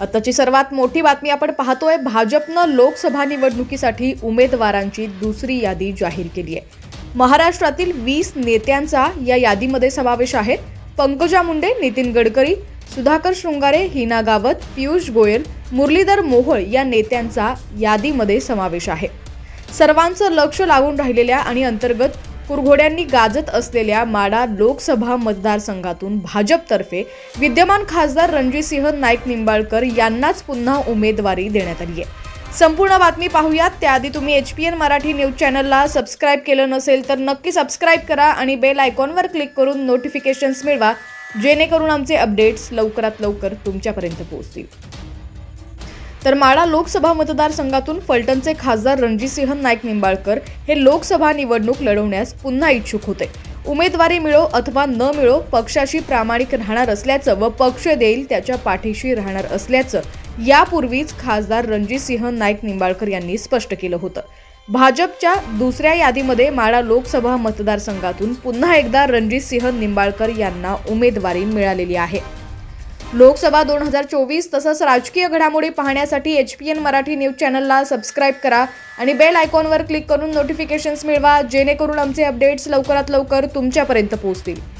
आताची सर्वात मोठी बातमी आपण पाहतोय. भाजपनं लोकसभा निवडणुकीसाठी उमेदवारांची दुसरी यादी जाहीर केली आहे. महाराष्ट्रातील 20 नेत्यांचा या यादीमध्ये समावेश आहे. पंकजा मुंडे, नितीन गडकरी, सुधाकर शृंगारे, हिना गावत, पियुष गोयल, मुरलीधर मोहोळ या नेत्यांचा यादीमध्ये समावेश आहे. सर्वांचं लक्ष लागून राहिलेल्या आणि अंतर्गत कुरघोड्यांनी गाजत असलेल्या माढा लोकसभा मतदारसंघातून भाजपतर्फे विद्यमान खासदार रणजितसिंह नाईक निंबाळकर यांनाच पुन्हा उमेदवारी देण्यात आली आहे. संपूर्ण बातमी पाहूयात. त्याआधी तुम्ही HPN मराठी न्यूज चॅनलला सबस्क्राईब केलं नसेल तर नक्की सबस्क्राईब करा आणि बेल आयकॉनवर क्लिक करून नोटिफिकेशन्स मिळवा, जेणेकरून आमचे अपडेट्स लवकरात लवकर तुमच्यापर्यंत पोहोचतील. तर माढा लोकसभा मतदारसंघातून फलटणचे खासदार रणजितसिंह नाईक निंबाळकर हे लोकसभा निवडणूक लढवण्यास पुन्हा इच्छुक होते. उमेदवारी मिळो अथवा न मिळो पक्षाशी प्रामाणिक राहणार असल्याचं व पक्ष देईल त्याच्या पाठीशी राहणार असल्याचं यापूर्वीच खासदार रणजितसिंह नाईक निंबाळकर यांनी स्पष्ट केलं होतं. भाजपच्या दुसऱ्या यादीमध्ये माढा लोकसभा मतदारसंघातून पुन्हा एकदा रणजितसिंह निंबाळकर यांना उमेदवारी मिळालेली आहे. लोकसभा 2024 तसंच राजकीय घडामोडी पाहण्यासाठी HPN मराठी न्यूज चॅनलला सबस्क्राईब करा आणि बेल आयकॉनवर क्लिक करून नोटिफिकेशन्स मिळवा, जेणेकरून आमचे अपडेट्स लवकरात लवकर तुमच्यापर्यंत पोहोचतील.